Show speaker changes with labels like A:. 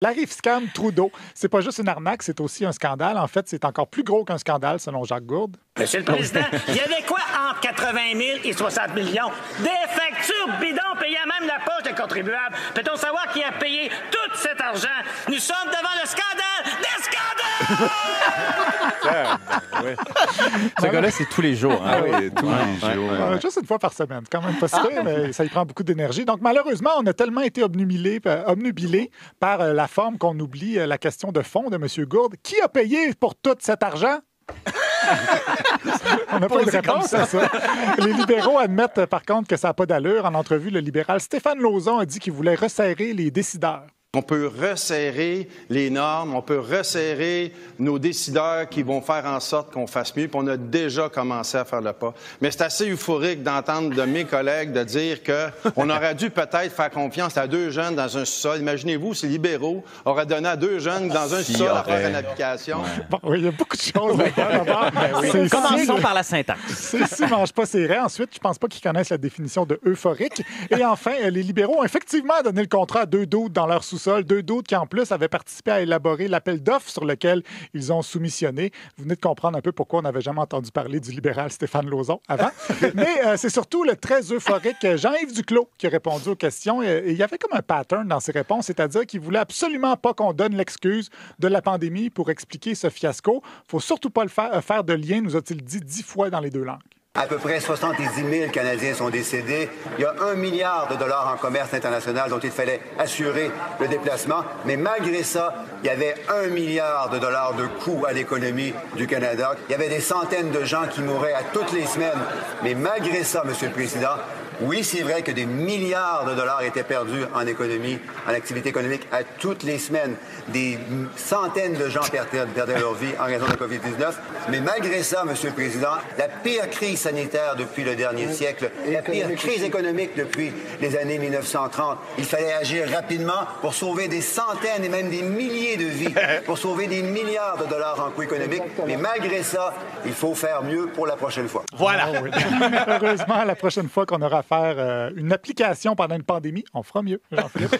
A: L'arrive scam Trudeau, c'est pas juste une arnaque, c'est aussi un scandale. En fait, c'est encore plus gros qu'un scandale, selon Jacques Gourde.
B: Monsieur le Président, il y avait quoi entre 80 000 et 60 millions? Des factures bidons payées à même la poche des contribuables. Peut-on savoir qui a payé tout cet argent? Nous sommes devant le scandale des scandales!
C: Ce gars-là, c'est tous les jours. Hein?
D: Oui, tous les jours.
A: Juste une fois par semaine, quand même pas sûr, mais ça y prend beaucoup d'énergie. Donc, malheureusement, on a tellement été obnubilés par la forme qu'on oublie la question de fond de M. Gourde. Qui a payé pour tout cet argent? On n'a pas eu de réponse à ça. Les libéraux admettent, par contre, que ça n'a pas d'allure. En entrevue, le libéral Stéphane Lauzon a dit qu'il voulait resserrer les décideurs.
E: On peut resserrer les normes, on peut resserrer nos décideurs qui vont faire en sorte qu'on fasse mieux, puis on a déjà commencé à faire le pas. Mais c'est assez euphorique d'entendre de mes collègues de dire qu'on aurait dû peut-être faire confiance à 2 jeunes dans un sous-sol. Imaginez-vous si les libéraux auraient donné à 2 jeunes dans un sous-sol à faire une application.
A: Ouais. Bon, oui, il y a beaucoup de choses là-dedans.
C: Commençons par la syntaxe.
A: S'ils ne mangent pas ses raies. Ensuite, je pense pas qu'ils connaissent la définition de euphorique. Et enfin, les libéraux ont effectivement donné le contrat à 2 doutes dans leur sous-sol. 2 doutes qui, en plus, avaient participé à élaborer l'appel d'offres sur lequel ils ont soumissionné. Vous venez de comprendre un peu pourquoi on n'avait jamais entendu parler du libéral Stéphane Lauzon avant. Mais c'est surtout le très euphorique Jean-Yves Duclos qui a répondu aux questions. Et il y avait comme un pattern dans ses réponses, c'est-à-dire qu'il voulait absolument pas qu'on donne l'excuse de la pandémie pour expliquer ce fiasco. Faut surtout pas le faire de lien, nous a-t-il dit 10 fois dans les 2 langues.
F: À peu près 70 000 Canadiens sont décédés. Il y a 1 milliard de dollars en commerce international dont il fallait assurer le déplacement. Mais malgré ça, il y avait 1 milliard de dollars de coûts à l'économie du Canada. Il y avait des centaines de gens qui mouraient à toutes les semaines. Mais malgré ça, Monsieur le Président, oui, c'est vrai que des milliards de dollars étaient perdus en économie, en activité économique à toutes les semaines. Des centaines de gens perdaient leur vie en raison de la COVID-19. Mais malgré ça, Monsieur le Président, la pire crise sanitaire depuis le dernier siècle, la pire crise économique depuis les années 1930, il fallait agir rapidement pour sauver des centaines et même des milliers de vies, pour sauver des milliards de dollars en coûts économiques. Mais malgré ça, il faut faire mieux pour la prochaine fois.
C: Voilà.
A: Ah oui. Heureusement, la prochaine fois qu'on aura à faire une application pendant une pandémie, on fera mieux, Jean-Philippe.